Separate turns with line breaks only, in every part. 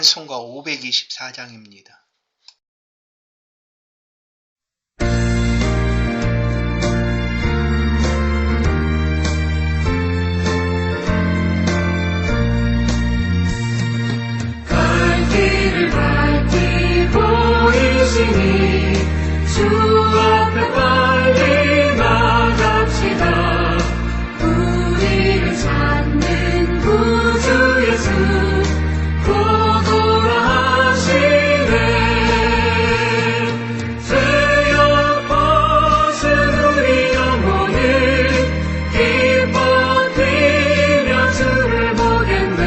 찬송가 524장입니다.
갈 길을 밝히 보이시니 주 앞에 빨리 나갑시다. 우리를 찾는 구주 예수 곧 오라 하시네. 죄악 벗은 우리 영혼을 기뻐 뛰며 주를 보겠네.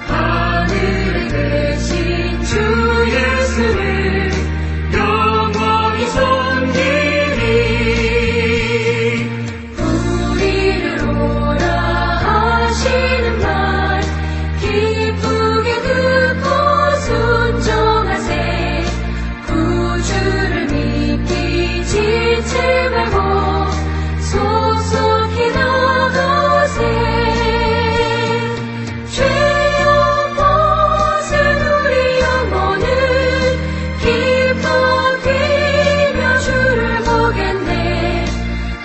하늘에 계신 주 예수를 영원히 섬기리. 우리를 오라 하시는 말 기쁘게 듣고 순종하세. 구주를 믿기 지치 말고 속속히 나가세. 죄악 벗은 우리 영혼을 기뻐 뛰며 주를 보겠네.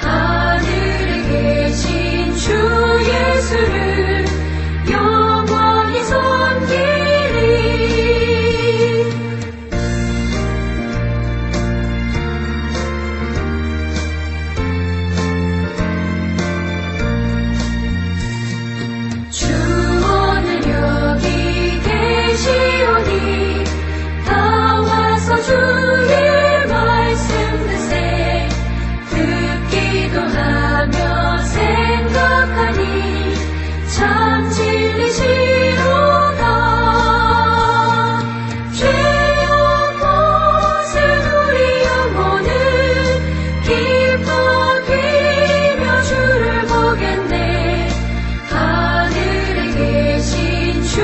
하늘에 계신 주 예수를 영원히 섬기리. 주 오늘 여기 계시오니 다 와서 주의 말씀 듣세. 듣기도 하며 생각하니 참 진리시로다. 죄악 벗은 우리 영혼을 기뻐 뛰며 주를 보겠네. 하늘에 계신 주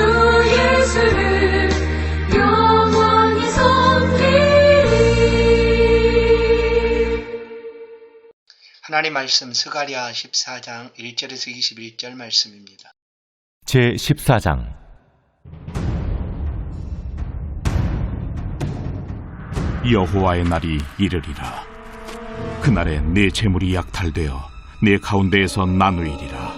예수를 영원히 섬기리.
하나님 말씀 스가랴 14장 1절에서 21절 말씀입니다.
제14장
여호와의 날이 이르리라. 그날에 네 재물이 약탈되어 네 가운데에서 나누이리라.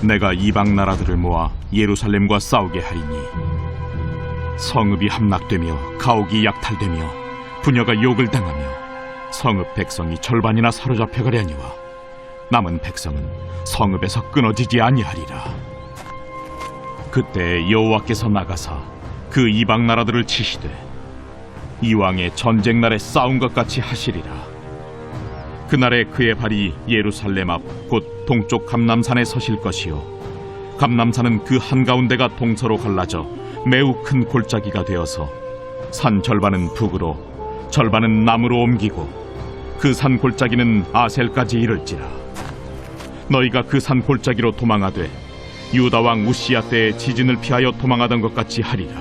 내가 이방 나라들을 모아 예루살렘과 싸우게 하리니 성읍이 함락되며 가옥이 약탈되며 부녀가 욕을 당하며 성읍 백성이 절반이나 사로잡혀 가려니와 남은 백성은 성읍에서 끊어지지 아니하리라. 그때 여호와께서 나가사 그 이방 나라들을 치시되 이왕의 전쟁 날에 싸운 것 같이 하시리라. 그날에 그의 발이 예루살렘 앞 곧 동쪽 감람산에 서실 것이요 감람산은 그 한가운데가 동서로 갈라져 매우 큰 골짜기가 되어서 산 절반은 북으로 절반은 남으로 옮기고 그 산 골짜기는 아셀까지 이를지라. 너희가 그 산 골짜기로 도망하되 유다 왕 우시야 때의 지진을 피하여 도망하던 것 같이 하리라.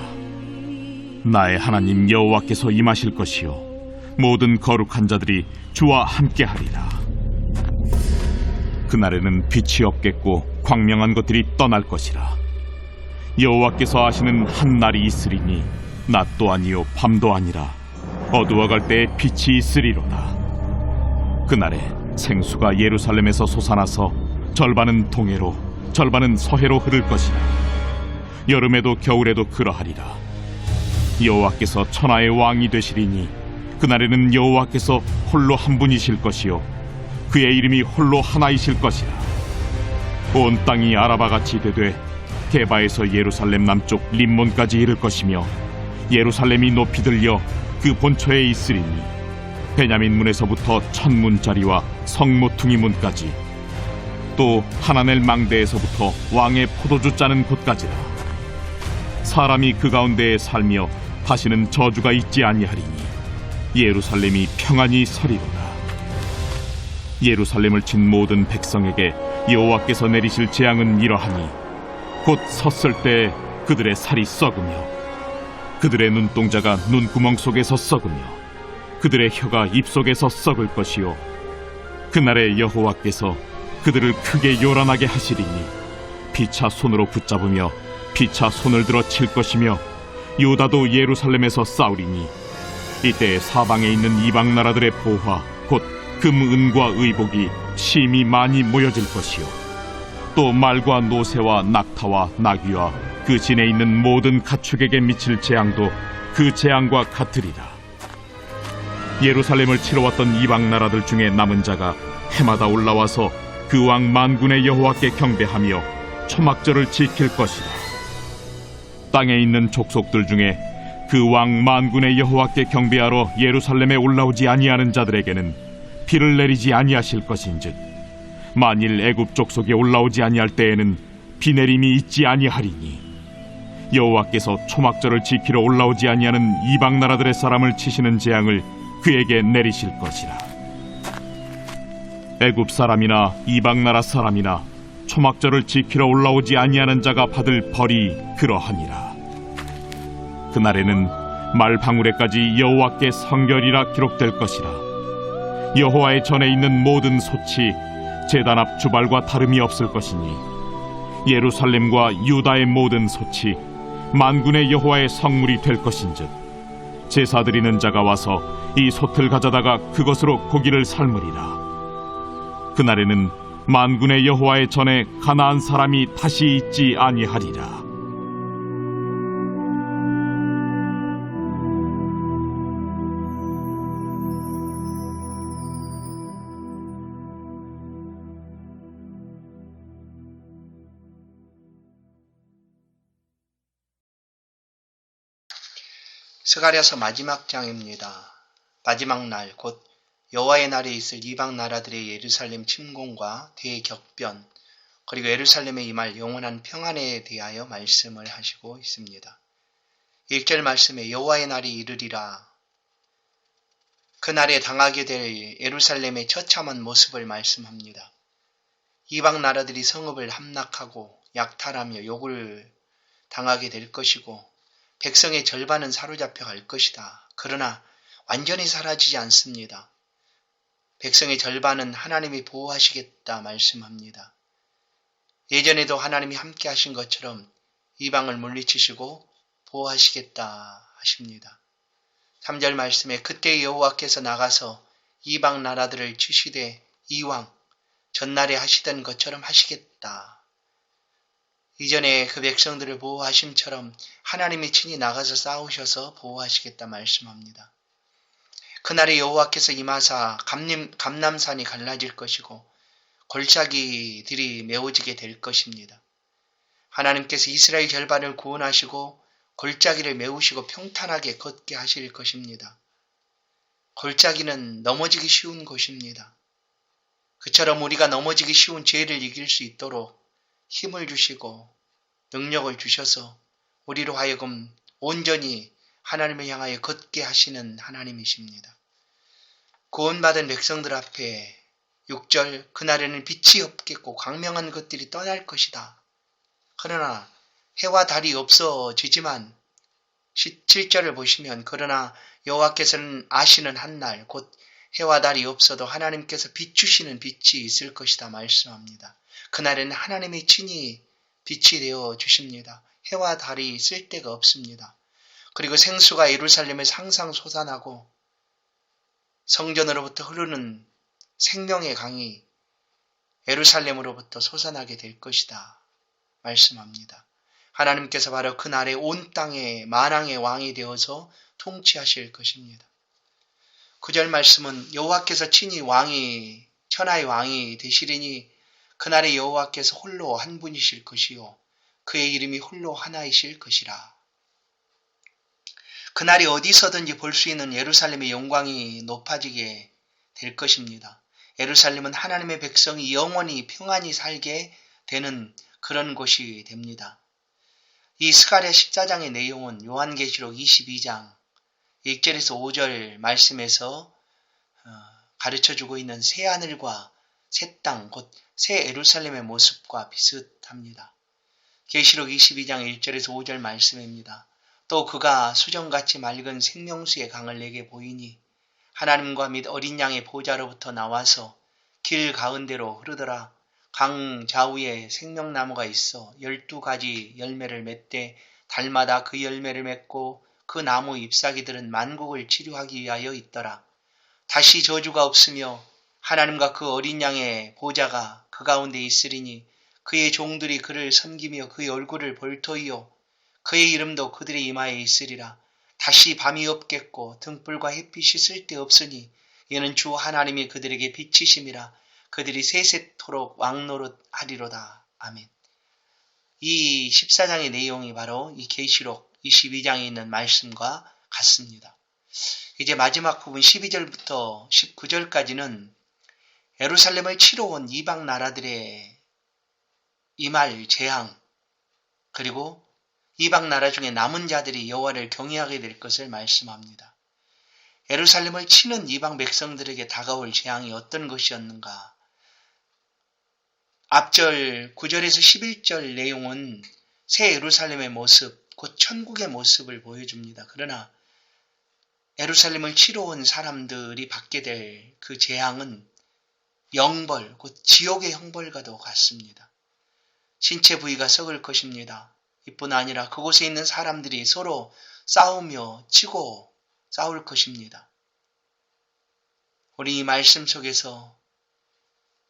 나의 하나님 여호와께서 임하실 것이요 모든 거룩한 자들이 주와 함께 하리라. 그날에는 빛이 없겠고 광명한 것들이 떠날 것이라. 여호와께서 하시는 한 날이 있으리니 낮도 아니요 밤도 아니라 어두워갈 때에 빛이 있으리로다. 그날에 생수가 예루살렘에서 솟아나서 절반은 동해로 절반은 서해로 흐를 것이라. 여름에도 겨울에도 그러하리라. 여호와께서 천하의 왕이 되시리니 그날에는 여호와께서 홀로 한 분이실 것이요 그의 이름이 홀로 하나이실 것이라. 온 땅이 아라바같이 되되 게바에서 예루살렘 남쪽 림몬까지 이를 것이며 예루살렘이 높이 들려 그 본처에 있으리니 베냐민 문에서부터 천문짜리와 성모퉁이 문까지 또 하나넬 망대에서부터 왕의 포도주 짜는 곳까지라. 사람이 그 가운데에 살며 다시는 저주가 있지 아니하리니 예루살렘이 평안히 서리로다. 예루살렘을 친 모든 백성에게 여호와께서 내리실 재앙은 이러하니 곧 섰을 때 그들의 살이 썩으며 그들의 눈동자가 눈구멍 속에서 썩으며 그들의 혀가 입속에서 썩을 것이요 그날에 여호와께서 그들을 크게 요란하게 하시리니 피차 손으로 붙잡으며 피차 손을 들어 칠 것이며 유다도 예루살렘에서 싸우리니 이때 사방에 있는 이방 나라들의 보화 곧 금, 은과 의복이 심히 많이 모여질 것이요 또 말과 노새와 낙타와 나귀와 그 진에 있는 모든 가축에게 미칠 재앙도 그 재앙과 같으리라. 예루살렘을 치러 왔던 이방 나라들 중에 남은 자가 해마다 올라와서 그 왕 만군의 여호와께 경배하며 초막절을 지킬 것이다. 땅에 있는 족속들 중에 그 왕 만군의 여호와께 경배하러 예루살렘에 올라오지 아니하는 자들에게는 비를 내리지 아니하실 것인즉 만일 애굽 족속에 올라오지 아니할 때에는 비 내림이 있지 아니하리니 여호와께서 초막절을 지키러 올라오지 아니하는 이방 나라들의 사람을 치시는 재앙을 그에게 내리실 것이라. 애굽 사람이나 이방 나라 사람이나 초막절을 지키러 올라오지 아니하는 자가 받을 벌이 그러하니라. 그날에는 말방울에까지 여호와께 성결이라 기록될 것이라. 여호와의 전에 있는 모든 솥이 제단 앞 주발과 다름이 없을 것이니 예루살렘과 유다의 모든 솥이 만군의 여호와의 성물이 될 것인즉 제사 드리는 자가 와서 이 솥을 가져다가 그것으로 고기를 삶으리라. 그날에는 만군의 여호와의 전에 가나안 사람이 다시 있지 아니하리라.
스가랴서 마지막 장입니다. 마지막 날 곧 여호와의 날에 있을 이방 나라들의 예루살렘 침공과 대격변 그리고 예루살렘에 임할 영원한 평안에 대하여 말씀을 하시고 있습니다. 1절 말씀에 여호와의 날이 이르리라. 그 날에 당하게 될 예루살렘의 처참한 모습을 말씀합니다. 이방 나라들이 성읍을 함락하고 약탈하며 욕을 당하게 될 것이고 백성의 절반은 사로잡혀 갈 것이다. 그러나 완전히 사라지지 않습니다. 백성의 절반은 하나님이 보호하시겠다 말씀합니다. 예전에도 하나님이 함께 하신 것처럼 이방을 물리치시고 보호하시겠다 하십니다. 3절 말씀에 그때 여호와께서 나가서 이방 나라들을 치시되 이왕 전날에 하시던 것처럼 하시겠다. 이전에 그 백성들을 보호하심처럼 하나님이 친히 나가서 싸우셔서 보호하시겠다 말씀합니다. 그날에 여호와께서 임하사 감람산이 갈라질 것이고 골짜기들이 메워지게 될 것입니다. 하나님께서 이스라엘 절반을 구원하시고 골짜기를 메우시고 평탄하게 걷게 하실 것입니다. 골짜기는 넘어지기 쉬운 곳입니다. 그처럼 우리가 넘어지기 쉬운 죄를 이길 수 있도록 힘을 주시고 능력을 주셔서 우리로 하여금 온전히 하나님을 향하여 걷게 하시는 하나님이십니다. 구원받은 백성들 앞에 6절 그날에는 빛이 없겠고 광명한 것들이 떠날 것이다. 그러나 해와 달이 없어지지만 7절을 보시면 그러나 여호와께서는 아시는 한날 곧 해와 달이 없어도 하나님께서 비추시는 빛이 있을 것이다 말씀합니다. 그날에는 하나님이 친히 빛이 되어 주십니다. 해와 달이 쓸 데가 없습니다. 그리고 생수가 예루살렘에서 항상 솟아나고 성전으로부터 흐르는 생명의 강이 예루살렘으로부터 솟아나게 될 것이다 말씀합니다. 하나님께서 바로 그날에 온 땅에 만왕의 왕이 되어서 통치하실 것입니다. 9절 말씀은 여호와께서 친히 왕이 천하의 왕이 되시리니 그날에 여호와께서 홀로 한 분이실 것이요 그의 이름이 홀로 하나이실 것이라. 그날이 어디서든지 볼 수 있는 예루살렘의 영광이 높아지게 될 것입니다. 예루살렘은 하나님의 백성이 영원히 평안히 살게 되는 그런 곳이 됩니다. 이 스가랴 14장의 내용은 요한계시록 22장 1절에서 5절 말씀에서 가르쳐주고 있는 새 하늘과 새 땅, 곧 새 예루살렘의 모습과 비슷합니다. 계시록 22장 1절에서 5절 말씀입니다. 또 그가 수정같이 맑은 생명수의 강을 내게 보이니 하나님과 및 어린 양의 보좌로부터 나와서 길 가운데로 흐르더라. 강 좌우에 생명나무가 있어 12가지 열매를 맺되 달마다 그 열매를 맺고 그 나무 잎사귀들은 만국을 치료하기 위하여 있더라. 다시 저주가 없으며 하나님과 그 어린 양의 보좌가 그 가운데 있으리니 그의 종들이 그를 섬기며 그의 얼굴을 볼 터이요 그의 이름도 그들의 이마에 있으리라. 다시 밤이 없겠고 등불과 햇빛이 쓸데없으니 이는 주 하나님이 그들에게 빛이심이라. 그들이 세세토록 왕노릇하리로다. 아멘. 이 14장의 내용이 바로 이 계시록 22장에 있는 말씀과 같습니다. 이제 마지막 부분 12절부터 19절까지는 예루살렘을 치러 온 이방 나라들의 임할 재앙, 그리고 이방 나라 중에 남은 자들이 여호와를 경외하게 될 것을 말씀합니다. 예루살렘을 치는 이방 백성들에게 다가올 재앙이 어떤 것이었는가? 앞절 9절에서 11절 내용은 새 예루살렘의 모습, 곧 천국의 모습을 보여줍니다. 그러나 예루살렘을 치러 온 사람들이 받게 될 그 재앙은 영벌, 곧 지옥의 형벌과도 같습니다. 신체 부위가 썩을 것입니다. 이뿐 아니라 그곳에 있는 사람들이 서로 싸우며 치고 싸울 것입니다. 우리 이 말씀 속에서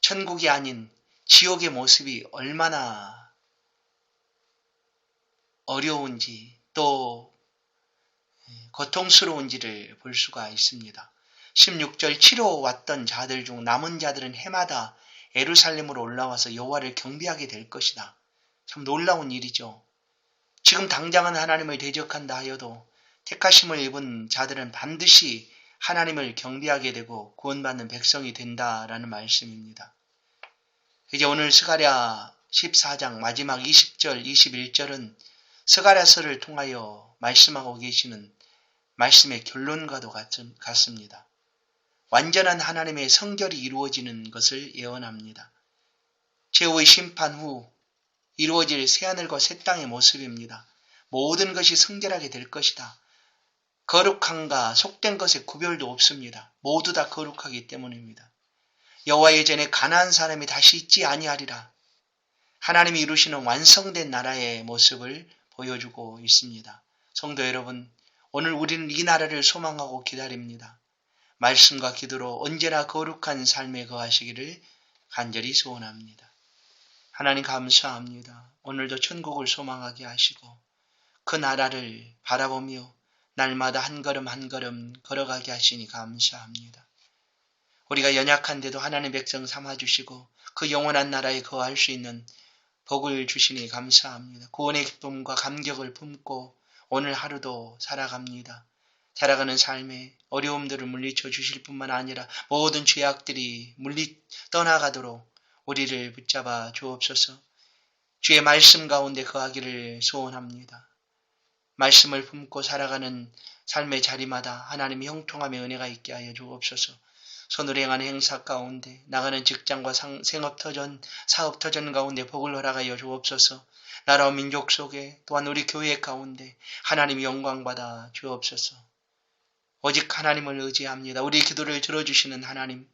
천국이 아닌 지옥의 모습이 얼마나 어려운지 또 고통스러운지를 볼 수가 있습니다. 16절 치러 왔던 자들 중 남은 자들은 해마다 예루살렘으로 올라와서 여호와를 경배하게 될 것이다. 참 놀라운 일이죠. 지금 당장은 하나님을 대적한다 하여도 택하심을 입은 자들은 반드시 하나님을 경배하게 되고 구원받는 백성이 된다라는 말씀입니다. 이제 오늘 스가랴 14장 마지막 20절, 21절은 스가랴서를 통하여 말씀하고 계시는 말씀의 결론과도 같습니다. 완전한 하나님의 성결이 이루어지는 것을 예언합니다. 최후의 심판 후 이루어질 새하늘과 새 땅의 모습입니다. 모든 것이 성결하게 될 것이다. 거룩함과 속된 것의 구별도 없습니다. 모두 다 거룩하기 때문입니다. 여호와의 전에 가나안 사람이 다시 있지 아니하리라. 하나님이 이루시는 완성된 나라의 모습을 보여주고 있습니다. 성도 여러분, 오늘 우리는 이 나라를 소망하고 기다립니다. 말씀과 기도로 언제나 거룩한 삶에 거하시기를 간절히 소원합니다. 하나님 감사합니다. 오늘도 천국을 소망하게 하시고 그 나라를 바라보며 날마다 한 걸음 한 걸음 걸어가게 하시니 감사합니다. 우리가 연약한데도 하나님 백성 삼아주시고 그 영원한 나라에 거할 수 있는 복을 주시니 감사합니다. 구원의 기쁨과 감격을 품고 오늘 하루도 살아갑니다. 살아가는 삶에 어려움들을 물리쳐 주실 뿐만 아니라 모든 죄악들이 떠나가도록 우리를 붙잡아 주옵소서. 주의 말씀 가운데 거하기를 소원합니다. 말씀을 품고 살아가는 삶의 자리마다 하나님의 형통함의 은혜가 있게 하여 주옵소서. 손으로 행하는 행사 가운데 나가는 직장과 생업터전, 사업터전 가운데 복을 허락하여 주옵소서. 나라와 민족 속에 또한 우리 교회 가운데 하나님의 영광받아 주옵소서. 오직 하나님을 의지합니다. 우리 기도를 들어주시는 하나님,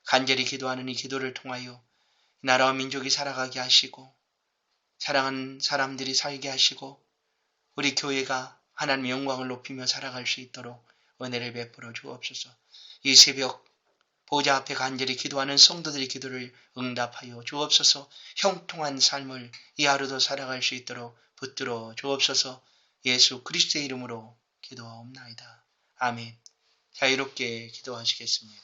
간절히 기도하는 이 기도를 통하여 나라와 민족이 살아가게 하시고 사랑하는 사람들이 살게 하시고 우리 교회가 하나님의 영광을 높이며 살아갈 수 있도록 은혜를 베풀어 주옵소서. 이 새벽 보좌 앞에 간절히 기도하는 성도들의 기도를 응답하여 주옵소서. 형통한 삶을 이 하루도 살아갈 수 있도록 붙들어 주옵소서. 예수 그리스도의 이름으로 기도하옵나이다. 아멘. 자유롭게 기도하시겠습니다.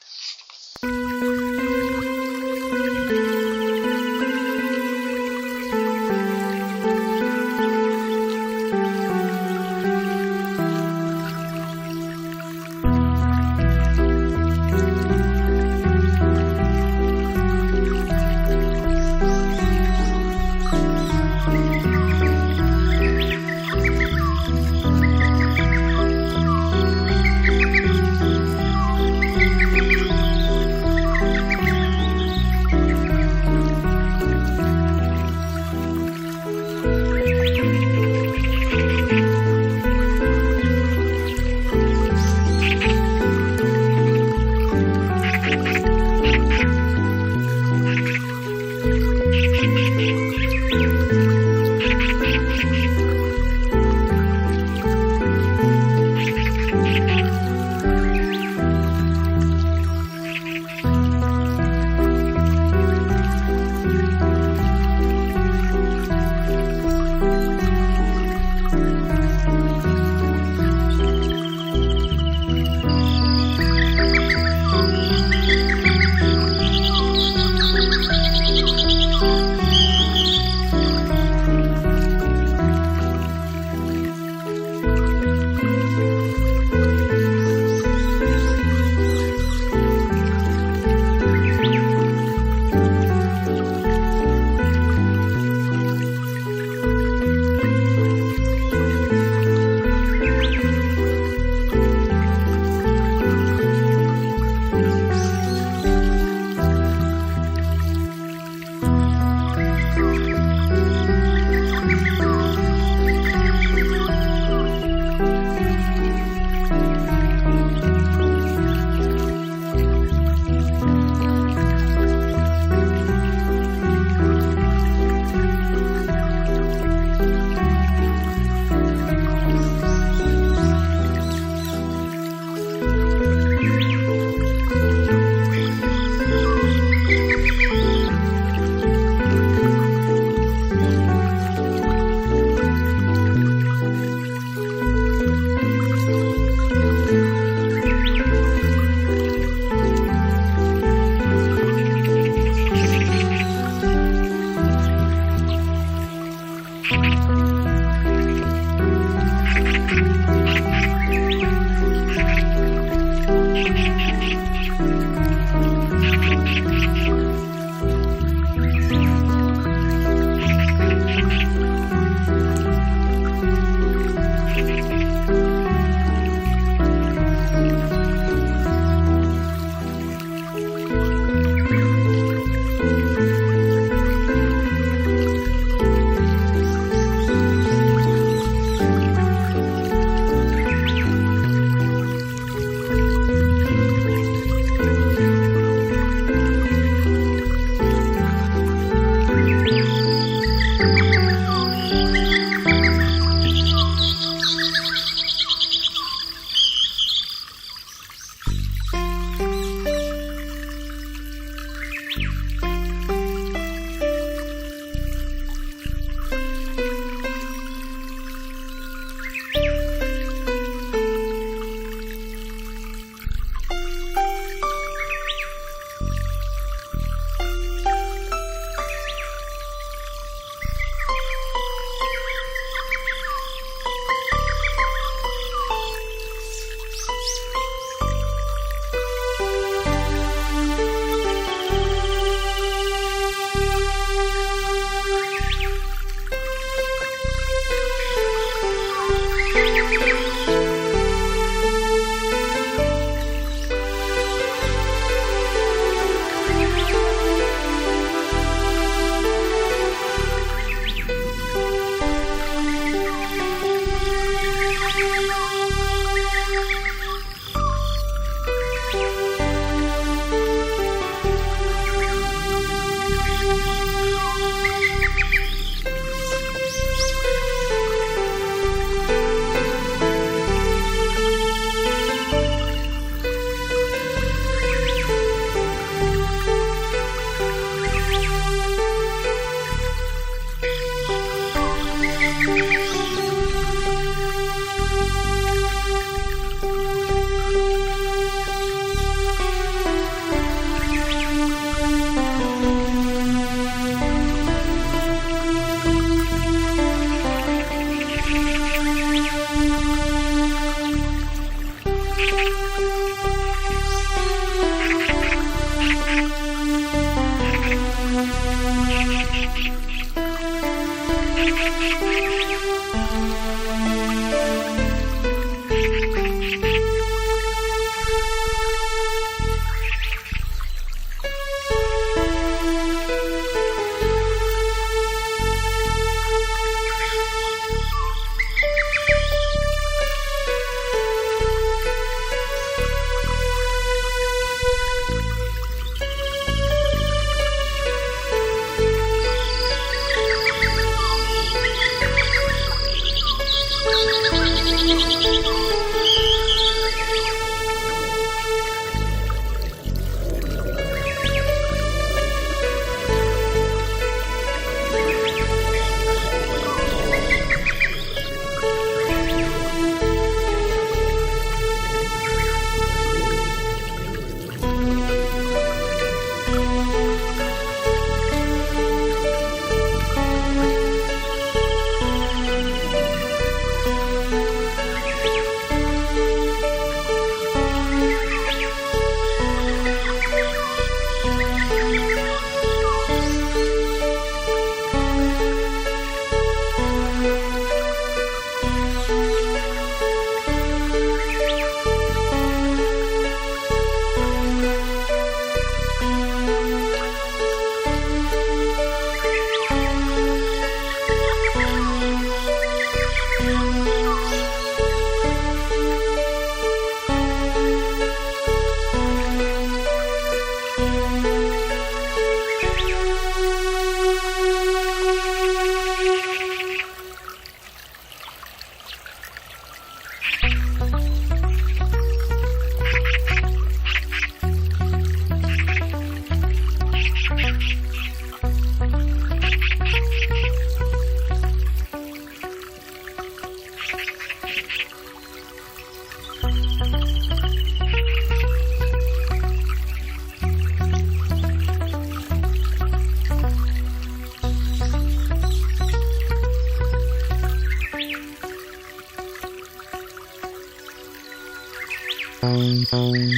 Thank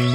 you.